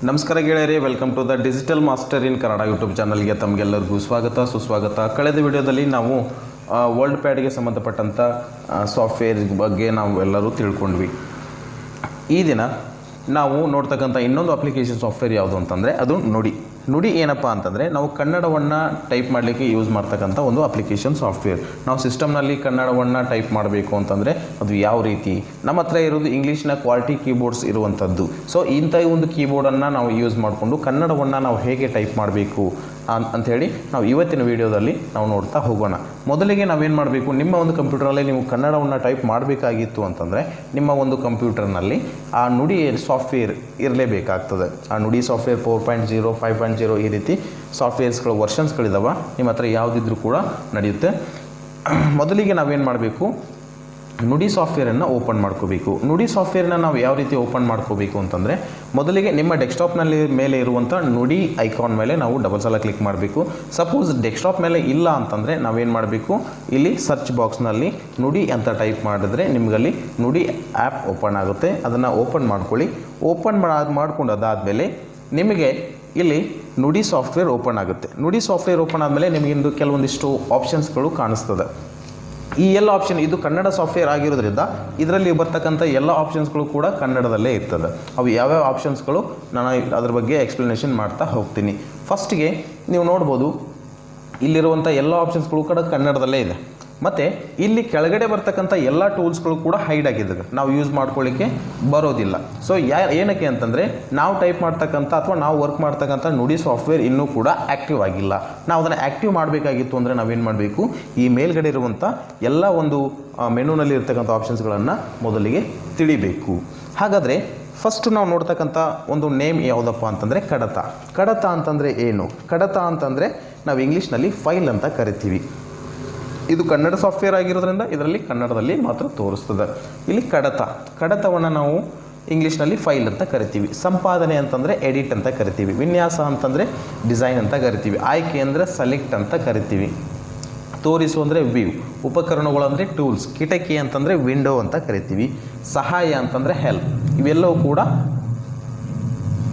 ನಮಸ್ಕಾರ ಗೆಳೆಯರೇ, welcome to the digital master in Kannada YouTube ಚಾನಲ್ಗೆ ತಮಗೆಲ್ಲರಿಗೂ ಸ್ವಾಗತ ಸುಸ್ವಾಗತ. ಕಳೆದ ವಿಡಿಯೋದಲ್ಲಿ ನಾವು ವರ್ಲ್ಡ್ ಪ್ಯಾಡ್ಗೆ ಸಂಬಂಧಪಟ್ಟಂಥ ಸಾಫ್ಟ್ವೇರ್ ಬಗ್ಗೆ ನಾವು ಎಲ್ಲರೂ ತಿಳ್ಕೊಂಡ್ವಿ. ಈ ದಿನ ನಾವು ನೋಡ್ತಕ್ಕಂಥ ಇನ್ನೊಂದು ಅಪ್ಲಿಕೇಶನ್ ಸಾಫ್ಟ್ವೇರ್ ಯಾವುದು ಅಂತಂದರೆ ಅದು ನುಡಿ ಏನಪ್ಪ ಅಂತಂದರೆ ನಾವು ಕನ್ನಡವನ್ನು ಟೈಪ್ ಮಾಡಲಿಕ್ಕೆ ಯೂಸ್ ಮಾಡ್ತಕ್ಕಂಥ ಒಂದು ಅಪ್ಲಿಕೇಶನ್ ಸಾಫ್ಟ್ವೇರ್. ನಾವು ಸಿಸ್ಟಮ್ನಲ್ಲಿ ಕನ್ನಡವನ್ನು ಟೈಪ್ ಮಾಡಬೇಕು ಅಂತಂದರೆ ಅದು ಯಾವ ರೀತಿ, ನಮ್ಮ ಹತ್ರ ಇರೋದು ಇಂಗ್ಲೀಷ್ನ ಕ್ವಾಲಿಟಿ ಕೀಬೋರ್ಡ್ಸ್ ಇರುವಂಥದ್ದು. ಸೊ ಇಂಥ ಒಂದು ಕೀಬೋರ್ಡನ್ನು ನಾವು ಯೂಸ್ ಮಾಡಿಕೊಂಡು ಕನ್ನಡವನ್ನು ನಾವು ಹೇಗೆ ಟೈಪ್ ಮಾಡಬೇಕು ಅಂಥೇಳಿ ನಾವು ಇವತ್ತಿನ ವಿಡಿಯೋದಲ್ಲಿ ನಾವು ನೋಡ್ತಾ ಹೋಗೋಣ. ಮೊದಲಿಗೆ ನಾವೇನು ಮಾಡಬೇಕು, ನಿಮ್ಮ ಒಂದು ಕಂಪ್ಯೂಟರಲ್ಲಿ ನೀವು ಕನ್ನಡವನ್ನು ಟೈಪ್ ಮಾಡಬೇಕಾಗಿತ್ತು ಅಂತಂದರೆ ನಿಮ್ಮ ಒಂದು ಕಂಪ್ಯೂಟರ್ನಲ್ಲಿ ಆ ನುಡಿ ಸಾಫ್ಟ್ವೇರ್ ಇರಲೇಬೇಕಾಗ್ತದೆ. ಆ ನುಡಿ ಸಾಫ್ಟ್ವೇರ್ 4.0 5.0 ಈ ರೀತಿ ಸಾಫ್ಟ್ವೇರ್ಸ್ಗಳು ವರ್ಷನ್ಸ್ಗಳಿದಾವೆ. ನಿಮ್ಮ ಹತ್ರ ಯಾವುದಿದ್ರೂ ಕೂಡ ನಡೆಯುತ್ತೆ. ಮೊದಲಿಗೆ ನಾವೇನು ಮಾಡಬೇಕು, ನುಡಿ ಸಾಫ್ಟ್ವೇರನ್ನು ಓಪನ್ ಮಾಡ್ಕೋಬೇಕು. ನುಡಿ ಸಾಫ್ಟ್ವೇರ್ನ ನಾವು ಯಾವ ರೀತಿ ಓಪನ್ ಮಾಡ್ಕೋಬೇಕು ಅಂತಂದರೆ ಮೊದಲಿಗೆ ನಿಮ್ಮ ಡೆಸ್ಕ್ಟಾಪ್ನಲ್ಲಿ ಮೇಲೆ ಇರುವಂಥ ನುಡಿ ಐಕಾನ್ ಮೇಲೆ ನಾವು ಡಬಲ್ ಸಲ ಕ್ಲಿಕ್ ಮಾಡಬೇಕು. ಸಪೋಸ್ ಡೆಸ್ಕ್ಟಾಪ್ ಮೇಲೆ ಇಲ್ಲ ಅಂತಂದರೆ ನಾವೇನು ಮಾಡಬೇಕು, ಇಲ್ಲಿ ಸರ್ಚ್ ಬಾಕ್ಸ್ನಲ್ಲಿ ನುಡಿ ಅಂತ ಟೈಪ್ ಮಾಡಿದ್ರೆ ನಿಮಗಲ್ಲಿ ನುಡಿ ಆ್ಯಪ್ ಓಪನ್ ಆಗುತ್ತೆ. ಅದನ್ನು ಓಪನ್ ಮಾಡ್ಕೊಳ್ಳಿ. ಓಪನ್ ಮಾಡ್ಕೊಂಡು ಅದಾದಮೇಲೆ ನಿಮಗೆ ಇಲ್ಲಿ ನುಡಿ ಸಾಫ್ಟ್ವೇರ್ ಓಪನ್ ಆಗುತ್ತೆ. ನುಡಿ ಸಾಫ್ಟ್ವೇರ್ ಓಪನ್ ಆದಮೇಲೆ ನಿಮಗಿಂದು ಕೆಲವೊಂದಿಷ್ಟು ಆಪ್ಷನ್ಸ್ಗಳು ಕಾಣಿಸ್ತದೆ. ಈ ಎಲ್ಲ ಆಪ್ಷನ್ ಇದು ಕನ್ನಡ ಸಾಫ್ಟ್ವೇರ್ ಆಗಿರೋದ್ರಿಂದ ಇದರಲ್ಲಿ ಬರ್ತಕ್ಕಂಥ ಎಲ್ಲ ಆಪ್ಷನ್ಸ್ಗಳು ಕೂಡ ಕನ್ನಡದಲ್ಲೇ ಇರ್ತದೆ. ಅವು ಯಾವ್ಯಾವ ಆಪ್ಷನ್ಸ್ಗಳು ನಾನು ಅದ್ರ ಬಗ್ಗೆ ಎಕ್ಸ್ಪ್ಲನೇಷನ್ ಮಾಡ್ತಾ ಹೋಗ್ತೀನಿ. ಫಸ್ಟಿಗೆ ನೀವು ನೋಡ್ಬೋದು ಇಲ್ಲಿರುವಂಥ ಎಲ್ಲ ಆಪ್ಷನ್ಸ್ಗಳು ಕೂಡ ಕನ್ನಡದಲ್ಲೇ ಇದೆ. ಮತ್ತು ಇಲ್ಲಿ ಕೆಳಗಡೆ ಬರ್ತಕ್ಕಂಥ ಎಲ್ಲ ಟೂಲ್ಸ್ಗಳು ಕೂಡ ಹೈಡ್ ಆಗಿದ್ದಾವೆ, ನಾವು ಯೂಸ್ ಮಾಡ್ಕೊಳ್ಳಿಕ್ಕೆ ಬರೋದಿಲ್ಲ. ಸೊ ಏನಕ್ಕೆ ಅಂತಂದರೆ ನಾವು ಟೈಪ್ ಮಾಡ್ತಕ್ಕಂಥ ಅಥವಾ ನಾವು ವರ್ಕ್ ಮಾಡ್ತಕ್ಕಂಥ ನುಡಿ ಸಾಫ್ಟ್ವೇರ್ ಇನ್ನೂ ಕೂಡ ಆ್ಯಕ್ಟಿವ್ ಆಗಿಲ್ಲ. ನಾವು ಅದನ್ನು ಆ್ಯಕ್ಟಿವ್ ಮಾಡಬೇಕಾಗಿತ್ತು ಅಂದರೆ ನಾವೇನು ಮಾಡಬೇಕು, ಈ ಮೇಲ್ಗಡೆ ಇರುವಂಥ ಎಲ್ಲ ಒಂದು ಮೆನುನಲ್ಲಿ ಇರ್ತಕ್ಕಂಥ ಆಪ್ಷನ್ಸ್ಗಳನ್ನು ಮೊದಲಿಗೆ ತಿಳಿಬೇಕು. ಹಾಗಾದರೆ ಫಸ್ಟ್ ನಾವು ನೋಡ್ತಕ್ಕಂಥ ಒಂದು ನೇಮ್ ಯಾವುದಪ್ಪ ಅಂತಂದರೆ ಕಡತ ಅಂತಂದರೆ ಏನು? ಕಡತ ಅಂತಂದರೆ ನಾವು ಇಂಗ್ಲೀಷ್ನಲ್ಲಿ ಫೈಲ್ ಅಂತ ಕರಿತೀವಿ. ಇದು ಕನ್ನಡ ಸಾಫ್ಟ್ವೇರ್ ಆಗಿರೋದ್ರಿಂದ ಇದರಲ್ಲಿ ಕನ್ನಡದಲ್ಲಿ ಮಾತ್ರ ತೋರಿಸ್ತದೆ. ಇಲ್ಲಿ ಕಡತವನ್ನು ನಾವು ಇಂಗ್ಲೀಷ್ನಲ್ಲಿ ಫೈಲ್ ಅಂತ ಕರಿತೀವಿ. ಸಂಪಾದನೆ ಅಂತಂದರೆ ಎಡಿಟ್ ಅಂತ ಕರಿತೀವಿ. ವಿನ್ಯಾಸ ಅಂತಂದರೆ ಡಿಸೈನ್ ಅಂತ ಕರಿತೀವಿ. ಆಯ್ಕೆ ಅಂದರೆ ಸೆಲೆಕ್ಟ್ ಅಂತ ಕರಿತೀವಿ. ತೋರಿಸು ಅಂದರೆ ವ್ಯೂ. ಉಪಕರಣಗಳು ಅಂದರೆ ಟೂಲ್ಸ್. ಕಿಟಕಿ ಅಂತಂದರೆ ವಿಂಡೋ ಅಂತ ಕರಿತೀವಿ. ಸಹಾಯ ಅಂತಂದರೆ ಹೆಲ್ಪ್. ಇವೆಲ್ಲವೂ ಕೂಡ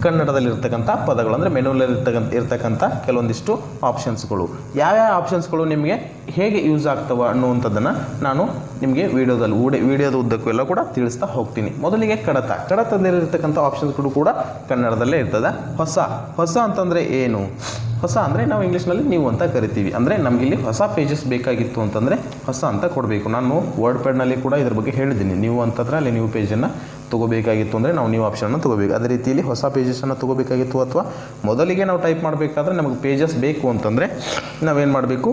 ಕನ್ನಡದಲ್ಲಿರ್ತಕ್ಕಂಥ ಪದಗಳು, ಅಂದರೆ ಮೆನುವಲ್ಲಿ ಇರ್ತಕ್ಕಂಥ ಕೆಲವೊಂದಿಷ್ಟು ಆಪ್ಷನ್ಸ್ಗಳು. ಯಾವ್ಯಾವ ಆಪ್ಷನ್ಸ್ಗಳು ನಿಮಗೆ ಹೇಗೆ ಯೂಸ್ ಆಗ್ತವೆ ಅನ್ನುವಂಥದ್ದನ್ನು ನಾನು ನಿಮಗೆ ವಿಡಿಯೋದ ಉದ್ದಕ್ಕೂ ಎಲ್ಲ ಕೂಡ ತಿಳಿಸ್ತಾ ಹೋಗ್ತೀನಿ. ಮೊದಲಿಗೆ ಕಡತದಲ್ಲಿರ್ತಕ್ಕಂಥ ಆಪ್ಷನ್ಸ್ಗಳು ಕೂಡ ಕನ್ನಡದಲ್ಲೇ ಇರ್ತದೆ. ಹೊಸ ಅಂತಂದರೆ ಏನು? ಹೊಸ ಅಂದರೆ ನಾವು ಇಂಗ್ಲೀಷ್ನಲ್ಲಿ ನೀವು ಅಂತ ಕರಿತೀವಿ. ಅಂದರೆ ನಮಗಿಲ್ಲಿ ಹೊಸ ಪೇಜಸ್ ಬೇಕಾಗಿತ್ತು ಅಂತಂದರೆ ಹೊಸ ಅಂತ ಕೊಡಬೇಕು. ನಾನು ವರ್ಡ್ ಪ್ಯಾಡ್ನಲ್ಲಿ ಕೂಡ ಇದ್ರ ಬಗ್ಗೆ ಹೇಳಿದ್ದೀನಿ. ನೀವು ಅಂತಂದರೆ ಅಲ್ಲಿ ನೀವು ಪೇಜನ್ನು ತೊಗೋಬೇಕಾಗಿತ್ತು ಅಂದರೆ ನಾವು ನ್ಯೂ ಆಪ್ಷನ್ನ ತೊಗೋಬೇಕು. ಅದೇ ರೀತಿಯಲ್ಲಿ ಹೊಸ ಪೇಜಸನ್ನು ತೊಗೋಬೇಕಾಗಿತ್ತು ಅಥವಾ ಮೊದಲಿಗೆ ನಾವು ಟೈಪ್ ಮಾಡಬೇಕಾದ್ರೆ ನಮಗೆ ಪೇಜಸ್ ಬೇಕು ಅಂತಂದರೆ ನಾವೇನು ಮಾಡಬೇಕು,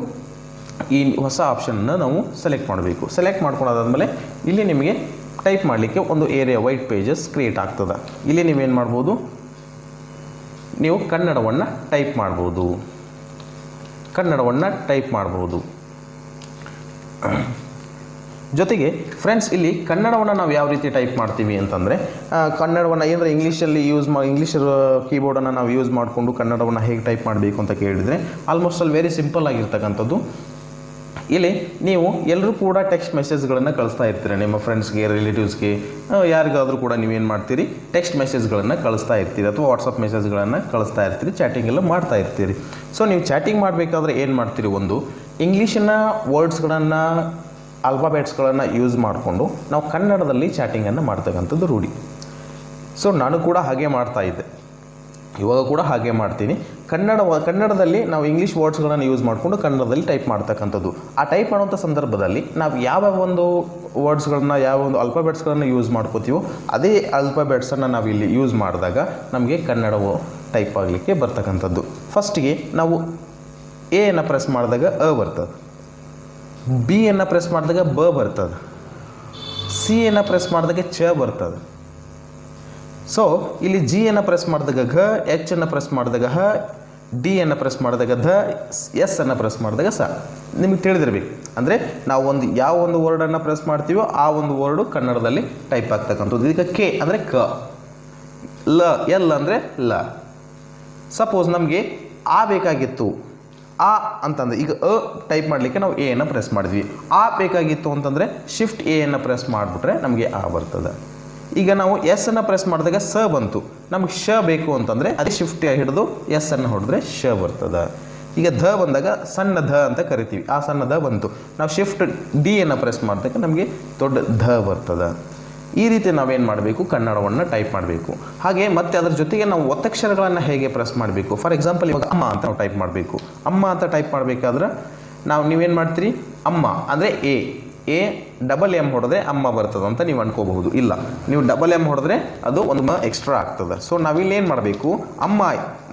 ಈ ಹೊಸ ಆಪ್ಷನ್ನ ನಾವು ಸೆಲೆಕ್ಟ್ ಮಾಡಬೇಕು. ಸೆಲೆಕ್ಟ್ ಮಾಡ್ಕೊಂಡಾದ್ಮೇಲೆ ಇಲ್ಲಿ ನಿಮಗೆ ಟೈಪ್ ಮಾಡಲಿಕ್ಕೆ ಒಂದು ಏರಿಯಾ ವೈಟ್ ಪೇಜಸ್ ಕ್ರಿಯೇಟ್ ಆಗ್ತದೆ. ಇಲ್ಲಿ ನೀವೇನು ಮಾಡ್ಬೋದು, ನೀವು ಕನ್ನಡವನ್ನು ಟೈಪ್ ಮಾಡ್ಬೋದು. ಜೊತೆಗೆ ಫ್ರೆಂಡ್ಸ್, ಇಲ್ಲಿ ಕನ್ನಡವನ್ನು ನಾವು ಯಾವ ರೀತಿ ಟೈಪ್ ಮಾಡ್ತೀವಿ ಅಂತಂದರೆ ಕನ್ನಡವನ್ನು ಏನಂದರೆ ಇಂಗ್ಲೀಷಲ್ಲಿ ಇಂಗ್ಲೀಷ್ ಕೀಬೋರ್ಡನ್ನು ನಾವು ಯೂಸ್ ಮಾಡಿಕೊಂಡು ಕನ್ನಡವನ್ನು ಹೇಗೆ ಟೈಪ್ ಮಾಡಬೇಕು ಅಂತ ಕೇಳಿದರೆ ಆಲ್ಮೋಸ್ಟ್ ಅಲ್ಲಿ ವೆರಿ ಸಿಂಪಲ್ ಆಗಿರ್ತಕ್ಕಂಥದ್ದು. ಇಲ್ಲಿ ನೀವು ಎಲ್ಲರೂ ಕೂಡ ಟೆಕ್ಸ್ಟ್ ಮೆಸೇಜ್ಗಳನ್ನು ಕಳಿಸ್ತಾ ಇರ್ತೀರಿ ನಿಮ್ಮ ಫ್ರೆಂಡ್ಸ್ಗೆ, ರಿಲೇಟಿವ್ಸ್ಗೆ, ಯಾರಿಗಾದರೂ ಕೂಡ ನೀವೇನು ಮಾಡ್ತೀರಿ, ಟೆಕ್ಸ್ಟ್ ಮೆಸೇಜ್ಗಳನ್ನು ಕಳಿಸ್ತಾ ಇರ್ತೀರಿ ಅಥವಾ ವಾಟ್ಸಪ್ ಮೆಸೇಜ್ಗಳನ್ನು ಕಳಿಸ್ತಾ ಇರ್ತೀರಿ, ಚಾಟಿಂಗ್ ಎಲ್ಲ ಮಾಡ್ತಾ ಇರ್ತೀರಿ. ಸೊ ನೀವು ಚಾಟಿಂಗ್ ಮಾಡಬೇಕಾದ್ರೆ ಏನು ಮಾಡ್ತೀರಿ, ಒಂದು ಇಂಗ್ಲೀಷಿನ ವರ್ಡ್ಸ್ಗಳನ್ನು ಆಲ್ಫಾಬೆಟ್ಸ್ಗಳನ್ನು ಯೂಸ್ ಮಾಡಿಕೊಂಡು ನಾವು ಕನ್ನಡದಲ್ಲಿ ಚಾಟಿಂಗನ್ನು ಮಾಡ್ತಕ್ಕಂಥದ್ದು ರೂಢಿ. ಸೊ ನಾನು ಕೂಡ ಹಾಗೆ ಮಾಡ್ತಾಯಿದ್ದೆ, ಇವಾಗ ಕೂಡ ಹಾಗೆ ಮಾಡ್ತೀನಿ. ಕನ್ನಡದಲ್ಲಿ ನಾವು ಇಂಗ್ಲೀಷ್ ವರ್ಡ್ಸ್ಗಳನ್ನು ಯೂಸ್ ಮಾಡಿಕೊಂಡು ಕನ್ನಡದಲ್ಲಿ ಟೈಪ್ ಮಾಡ್ತಕ್ಕಂಥದ್ದು. ಆ ಟೈಪ್ ಮಾಡುವಂಥ ಸಂದರ್ಭದಲ್ಲಿ ನಾವು ಯಾವ ಒಂದು ವರ್ಡ್ಸ್ಗಳನ್ನ, ಯಾವ ಒಂದು ಆಲ್ಫಾಬೆಟ್ಸ್ಗಳನ್ನು ಯೂಸ್ ಮಾಡ್ಕೋತೀವೋ ಅದೇ ಆಲ್ಫಾಬೆಟ್ಸನ್ನು ನಾವು ಇಲ್ಲಿ ಯೂಸ್ ಮಾಡಿದಾಗ ನಮಗೆ ಕನ್ನಡವು ಟೈಪ್ ಆಗಲಿಕ್ಕೆ ಬರ್ತಕ್ಕಂಥದ್ದು. ಫಸ್ಟಿಗೆ ನಾವು ಎಯನ್ನು ಪ್ರೆಸ್ ಮಾಡಿದಾಗ ಅ ಬರ್ತದೆ, ಬಿಯನ್ನು ಪ್ರೆಸ್ ಮಾಡಿದಾಗ ಬ ಬರ್ತದೆ, ಸಿಯನ್ನು ಪ್ರೆಸ್ ಮಾಡಿದಾಗ ಚ ಬರ್ತದೆ. ಸೊ ಇಲ್ಲಿ ಜಿಯನ್ನು ಪ್ರೆಸ್ ಮಾಡಿದಾಗ ಘ, ಎಚ್-ಅನ್ನು ಪ್ರೆಸ್ ಮಾಡಿದಾಗ ಹ, ಡಿಯನ್ನು ಪ್ರೆಸ್ ಮಾಡಿದಾಗ ಧ, ಎಸ್-ಅನ್ನು ಪ್ರೆಸ್ ಮಾಡಿದಾಗ ಸ. ನಿಮಗೆ ತಿಳಿದಿರಬೇಕು. ಅಂದರೆ ನಾವು ಯಾವ ಒಂದು ವರ್ಡನ್ನು ಪ್ರೆಸ್ ಮಾಡ್ತೀವೋ ಆ ಒಂದು ವರ್ಡು ಕನ್ನಡದಲ್ಲಿ ಟೈಪ್ ಆಗ್ತಕ್ಕಂಥದ್ದು. ಈಗ ಕೆ ಅಂದರೆ ಕ, ಎಲ್ ಅಂದರೆ ಲ. ಸಪೋಸ್ ನಮಗೆ ಆ ಬೇಕಾಗಿತ್ತು, ಆ ಅಂತಂದರೆ ಈಗ ಅ ಟೈಪ್ ಮಾಡಲಿಕ್ಕೆ ನಾವು ಎಯನ್ನು ಪ್ರೆಸ್ ಮಾಡಿದ್ವಿ. ಆ ಬೇಕಾಗಿತ್ತು ಅಂತಂದರೆ ಶಿಫ್ಟ್ ಎಯನ್ನು ಪ್ರೆಸ್ ಮಾಡಿಬಿಟ್ರೆ ನಮಗೆ ಆ ಬರ್ತದೆ. ಈಗ ನಾವು ಎಸ್ ಅನ್ನು ಪ್ರೆಸ್ ಮಾಡಿದಾಗ ಸ ಬಂತು, ನಮಗೆ ಶ ಬೇಕು ಅಂತಂದರೆ ಅದೇ ಶಿಫ್ಟ್ ಹಿಡಿದು ಎಸ್ ಅನ್ನು ಹೊಡೆದ್ರೆ ಶ ಬರ್ತದೆ. ಈಗ ಧ ಬಂದಾಗ ಸಣ್ಣ ಧ ಅಂತ ಕರಿತೀವಿ, ಆ ಸಣ್ಣ ಧ ಬಂತು. ನಾವು ಶಿಫ್ಟ್ ಡಿ ಅನ್ನು ಪ್ರೆಸ್ ಮಾಡಿದಾಗ ನಮಗೆ ದೊಡ್ಡ ಧ ಬರ್ತದೆ. ಈ ರೀತಿ ನಾವೇನು ಮಾಡಬೇಕು, ಕನ್ನಡವನ್ನು ಟೈಪ್ ಮಾಡಬೇಕು. ಹಾಗೆ ಮತ್ತು ಅದರ ಜೊತೆಗೆ ನಾವು ಒತ್ತಕ್ಷರಗಳನ್ನು ಹೇಗೆ ಪ್ರೆಸ್ ಮಾಡಬೇಕು. ಫಾರ್ ಎಕ್ಸಾಂಪಲ್ ಇವಾಗ ಅಮ್ಮ ಅಂತ ನಾವು ಟೈಪ್ ಮಾಡಬೇಕು. ಅಮ್ಮ ಅಂತ ಟೈಪ್ ಮಾಡಬೇಕಾದ್ರೆ ನೀವೇನು ಮಾಡ್ತೀರಿ, ಅಮ್ಮ ಅಂದರೆ ಎ ಡಬಲ್ ಎಮ್ ಹೊಡೆದ್ರೆ ಅಮ್ಮ ಬರ್ತದೆ ಅಂತ ನೀವು ಅನ್ಕೋಬಹುದು. ಇಲ್ಲ, ನೀವು ಡಬಲ್ ಎಮ್ ಹೊಡೆದ್ರೆ ಅದು ಒಂದು ಮ ಎಕ್ಸ್ಟ್ರಾ ಆಗ್ತದೆ. ಸೊ ನಾವಿಲ್ಲಿ ಏನು ಮಾಡಬೇಕು, ಅಮ್ಮ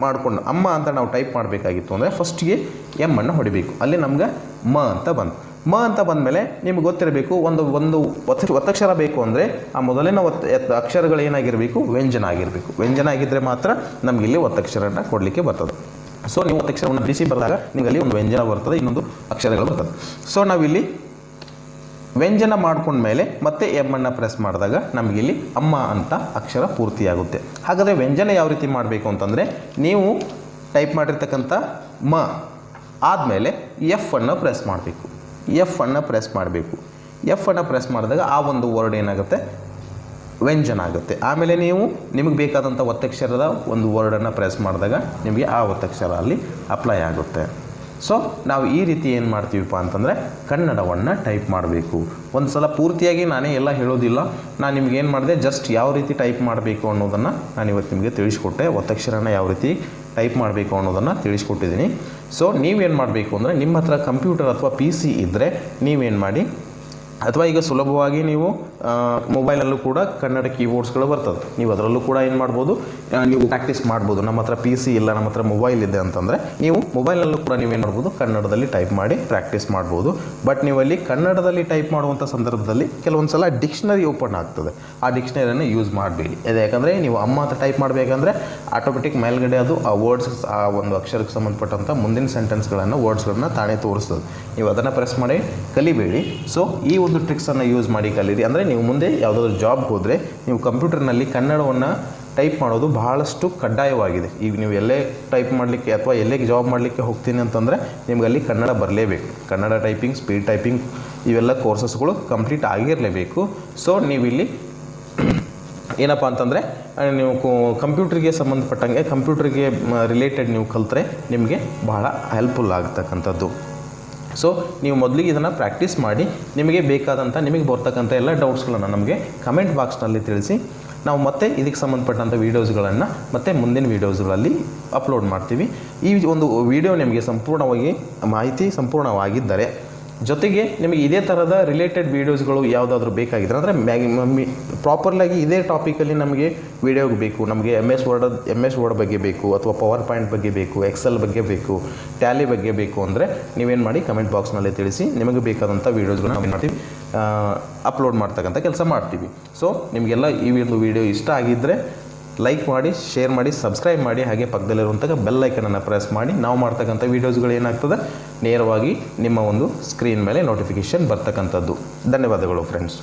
ಮಾಡಿಕೊಂಡು ಅಮ್ಮ ಅಂತ ನಾವು ಟೈಪ್ ಮಾಡಬೇಕಾಗಿತ್ತು ಅಂದರೆ ಫಸ್ಟಿಗೆ ಎಮ್ ಅನ್ನು ಹೊಡಿಬೇಕು. ಅಲ್ಲಿ ನಮ್ಗೆ ಮ ಅಂತ ಬಂತು. ಮ ಅಂತ ಬಂದಮೇಲೆ ನಿಮ್ಗೆ ಗೊತ್ತಿರಬೇಕು, ಒಂದು ಒತ್ತಕ್ಷರ ಬೇಕು ಅಂದರೆ ಆ ಮೊದಲಿನ ಅಕ್ಷರಗಳು ಏನಾಗಿರಬೇಕು, ವ್ಯಂಜನ ಆಗಿರಬೇಕು. ವ್ಯಂಜನ ಆಗಿದ್ದರೆ ಮಾತ್ರ ನಮ್ಗೆ ಇಲ್ಲಿ ಒತ್ತಕ್ಷರನ ಕೊಡಲಿಕ್ಕೆ ಬರ್ತದೆ. ಸೊ ನೀವು ಒತ್ತಕ್ಷರವನ್ನು ಬಿಡಿಸಿ ಬರೆದಾಗ ನಿಮಗಲ್ಲಿ ಒಂದು ವ್ಯಂಜನ ಬರ್ತದೆ, ಇನ್ನೊಂದು ಅಕ್ಷರಗಳು ಬರ್ತದೆ. ಸೊ ನಾವಿಲ್ಲಿ ವ್ಯಂಜನ ಮಾಡ್ಕೊಂಡ್ಮೇಲೆ ಮತ್ತೆ ಎಮ್ ಅನ್ನು ಪ್ರೆಸ್ ಮಾಡಿದಾಗ ನಮಗಿಲ್ಲಿ ಅಮ್ಮ ಅಂತ ಅಕ್ಷರ ಪೂರ್ತಿಯಾಗುತ್ತೆ. ಹಾಗಾದರೆ ವ್ಯಂಜನ ಯಾವ ರೀತಿ ಮಾಡಬೇಕು ಅಂತಂದರೆ, ನೀವು ಟೈಪ್ ಮಾಡಿರ್ತಕ್ಕಂಥ ಮ ಆದಮೇಲೆ ಎಫ್ ಅನ್ನು ಪ್ರೆಸ್ ಮಾಡಬೇಕು. ಎಫ್ ಅನ್ನು ಪ್ರೆಸ್ ಮಾಡಬೇಕು. ಎಫ್ ಅನ್ನು ಪ್ರೆಸ್ ಮಾಡಿದಾಗ ಆ ಒಂದು ವರ್ಡ್ ಏನಾಗುತ್ತೆ, ವ್ಯಂಜನ ಆಗುತ್ತೆ. ಆಮೇಲೆ ನೀವು ನಿಮಗೆ ಬೇಕಾದಂಥ ಒತ್ತಕ್ಷರದ ಒಂದು ವರ್ಡನ್ನು ಪ್ರೆಸ್ ಮಾಡಿದಾಗ ನಿಮಗೆ ಆ ಒತ್ತಕ್ಷರ ಅಲ್ಲಿ ಅಪ್ಲೈ ಆಗುತ್ತೆ. ಸೊ ನಾವು ಈ ರೀತಿ ಏನು ಮಾಡ್ತೀವಪ್ಪ ಅಂತಂದರೆ ಕನ್ನಡವನ್ನು ಟೈಪ್ ಮಾಡಬೇಕು. ಒಂದು ಸಲ ಪೂರ್ತಿಯಾಗಿ ನಾನೇ ಎಲ್ಲ ಹೇಳೋದಿಲ್ಲ, ನಾನು ನಿಮ್ಗೆ ಏನು ಮಾಡಿದೆ, ಜಸ್ಟ್ ಯಾವ ರೀತಿ ಟೈಪ್ ಮಾಡಬೇಕು ಅನ್ನೋದನ್ನು ನಾನು ಇವತ್ತು ನಿಮಗೆ ತಿಳಿಸ್ಕೊಟ್ಟೆ. ಒತ್ತಕ್ಷರನ ಯಾವ ರೀತಿ ಟೈಪ್ ಮಾಡಬೇಕು ಅನ್ನೋದನ್ನು ತಿಳಿಸ್ಕೊಟ್ಟಿದ್ದೀನಿ. ಸೊ ನೀವೇನು ಮಾಡಬೇಕು ಅಂದರೆ, ನಿಮ್ಮ ಹತ್ರ ಕಂಪ್ಯೂಟರ್ ಅಥವಾ ಪಿ ಸಿ ಇದ್ದರೆ ನೀವೇನು ಮಾಡಿ, ಅಥವಾ ಈಗ ಸುಲಭವಾಗಿ ನೀವು ಮೊಬೈಲಲ್ಲೂ ಕೂಡ ಕನ್ನಡ ಕೀಬೋರ್ಡ್ಸ್ಗಳು ಬರ್ತದೆ, ನೀವು ಅದರಲ್ಲೂ ಕೂಡ ಏನು ಮಾಡ್ಬೋದು, ನೀವು ಪ್ರಾಕ್ಟೀಸ್ ಮಾಡ್ಬೋದು. ನಮ್ಮ ಹತ್ರ ಪಿ ಸಿ ಇಲ್ಲ, ನಮ್ಮ ಹತ್ರ ಮೊಬೈಲ್ ಇದೆ ಅಂತಂದರೆ ನೀವು ಮೊಬೈಲಲ್ಲೂ ಕೂಡ ನೀವೇನು ಮಾಡ್ಬೋದು, ಕನ್ನಡದಲ್ಲಿ ಟೈಪ್ ಮಾಡಿ ಪ್ರಾಕ್ಟೀಸ್ ಮಾಡ್ಬೋದು. ಬಟ್ ನೀವಲ್ಲಿ ಕನ್ನಡದಲ್ಲಿ ಟೈಪ್ ಮಾಡುವಂಥ ಸಂದರ್ಭದಲ್ಲಿ ಕೆಲವೊಂದು ಸಲ ಡಿಕ್ಷನರಿ ಓಪನ್ ಆಗ್ತದೆ. ಆ ಡಿಕ್ಷನರಿಯನ್ನು ಯೂಸ್ ಮಾಡಬೇಡಿ. ಅದು ಯಾಕಂದರೆ ನೀವು ಅಮ್ಮ ಅಂತ ಟೈಪ್ ಮಾಡಬೇಕಂದ್ರೆ ಆಟೋಮೆಟಿಕ್ ಮೇಲ್ಗಡೆ ಅದು ಆ ವರ್ಡ್ಸ್, ಆ ಒಂದು ಅಕ್ಷರಕ್ಕೆ ಸಂಬಂಧಪಟ್ಟಂಥ ಮುಂದಿನ ಸೆಂಟೆನ್ಸ್ಗಳನ್ನು, ವರ್ಡ್ಸ್ಗಳನ್ನ ತಾನೇ ತೋರಿಸ್ತದೆ. ನೀವು ಅದನ್ನು ಪ್ರೆಸ್ ಮಾಡಿ ಕಲಿಬೇಡಿ. ಸೊ ಈ ಒಂದು ಟ್ರಿಕ್ಸನ್ನು ಯೂಸ್ ಮಾಡಿ ಕಲೀರಿ. ಅಂದರೆ ನೀವು ಮುಂದೆ ಯಾವುದಾದ್ರೂ ಜಾಬ್ಗೆ ಹೋದರೆ ನೀವು ಕಂಪ್ಯೂಟರ್ನಲ್ಲಿ ಕನ್ನಡವನ್ನು ಟೈಪ್ ಮಾಡೋದು ಬಹಳಷ್ಟು ಕಡ್ಡಾಯವಾಗಿದೆ. ಈಗ ನೀವು ಎಲ್ಲೇ ಟೈಪ್ ಮಾಡಲಿಕ್ಕೆ ಅಥವಾ ಎಲ್ಲೇ ಜಾಬ್ ಮಾಡಲಿಕ್ಕೆ ಹೋಗ್ತೀನಿ ಅಂತಂದರೆ ನಿಮ್ಗೆ ಅಲ್ಲಿ ಕನ್ನಡ ಬರಲೇಬೇಕು. ಕನ್ನಡ ಟೈಪಿಂಗ್, ಸ್ಪೀಡ್ ಟೈಪಿಂಗ್ ಇವೆಲ್ಲ ಕೋರ್ಸಸ್ಗಳು ಕಂಪ್ಲೀಟ್ ಆಗಿರಲೇಬೇಕು. ಸೊ ನೀವಿಲ್ಲಿ ಏನಪ್ಪ ಅಂತಂದರೆ ನೀವು ಕಂಪ್ಯೂಟ್ರಿಗೆ ಸಂಬಂಧಪಟ್ಟಂಗೆ, ಕಂಪ್ಯೂಟ್ರಿಗೆ ರಿಲೇಟೆಡ್ ನೀವು ಕಲಿತ್ರೆ ನಿಮಗೆ ಬಹಳ ಹೆಲ್ಪ್ಫುಲ್ ಆಗ್ತಕ್ಕಂಥದ್ದು. ಸೊ ನೀವು ಮೊದಲಿಗೆ ಇದನ್ನು ಪ್ರಾಕ್ಟೀಸ್ ಮಾಡಿ, ನಿಮಗೆ ಬೇಕಾದಂಥ, ನಿಮಗೆ ಬರ್ತಕ್ಕಂಥ ಎಲ್ಲ ಡೌಟ್ಸ್ಗಳನ್ನು ನಮಗೆ ಕಮೆಂಟ್ ಬಾಕ್ಸ್ನಲ್ಲಿ ತಿಳಿಸಿ. ನಾವು ಮತ್ತೆ ಇದಕ್ಕೆ ಸಂಬಂಧಪಟ್ಟಂಥ ವೀಡಿಯೋಸ್ಗಳನ್ನು ಮತ್ತೆ ಮುಂದಿನ ವೀಡಿಯೋಸ್ಗಳಲ್ಲಿ ಅಪ್ಲೋಡ್ ಮಾಡ್ತೀವಿ. ಈ ಒಂದು ವಿಡಿಯೋ ನಿಮಗೆ ಮಾಹಿತಿ ಸಂಪೂರ್ಣವಾಗಿದ್ದರೆ, ಜೊತೆಗೆ ನಿಮಗೆ ಇದೇ ಥರದ ರಿಲೇಟೆಡ್ ವೀಡಿಯೋಸ್ಗಳು ಯಾವುದಾದ್ರೂ ಬೇಕಾಗಿದ್ದರೆ, ಅಂದರೆ ಪ್ರಾಪರ್ಲಾಗಿ ಇದೇ ಟಾಪಿಕಲ್ಲಿ ನಮಗೆ ವಿಡಿಯೋ ಬೇಕು, ನಮಗೆ ಎಮ್ ಎಸ್ ವರ್ಡ್ ಬಗ್ಗೆ ಬೇಕು, ಅಥವಾ ಪವರ್ ಪಾಯಿಂಟ್ ಬಗ್ಗೆ ಬೇಕು, ಎಕ್ಸೆಲ್ ಬಗ್ಗೆ ಬೇಕು, ಟ್ಯಾಲಿ ಬಗ್ಗೆ ಬೇಕು ಅಂದರೆ ನೀವೇನು ಮಾಡಿ ಕಮೆಂಟ್ ಬಾಕ್ಸ್ನಲ್ಲಿ ತಿಳಿಸಿ. ನಿಮಗೆ ಬೇಕಾದಂಥ ವೀಡಿಯೋಸ್ಗಳನ್ನ ನಾವು ಏನು ಮಾಡ್ತೀವಿ, ಅಪ್ಲೋಡ್ ಮಾಡ್ತಕ್ಕಂಥ ಕೆಲಸ ಮಾಡ್ತೀವಿ. ಸೊ ನಿಮಗೆಲ್ಲ ಈ ಒಂದು ವಿಡಿಯೋ ಇಷ್ಟ ಆಗಿದ್ದರೆ ಲೈಕ್ ಮಾಡಿ, ಶೇರ್ ಮಾಡಿ, ಸಬ್ಸ್ಕ್ರೈಬ್ ಮಾಡಿ, ಹಾಗೆ ಪಕ್ಕದಲ್ಲಿರುವಂಥ ಬೆಲ್ ಐಕನನ್ನು ಪ್ರೆಸ್ ಮಾಡಿ. ನಾವು ಮಾಡ್ತಕ್ಕಂಥ ವೀಡಿಯೋಸ್ಗಳು ಏನಾಗ್ತದೆ, ನೇರವಾಗಿ ನಿಮ್ಮ ಒಂದು ಸ್ಕ್ರೀನ್ ಮೇಲೆ ನೋಟಿಫಿಕೇಷನ್ ಬರ್ತಕ್ಕಂಥದ್ದು. ಧನ್ಯವಾದಗಳು ಫ್ರೆಂಡ್ಸ್.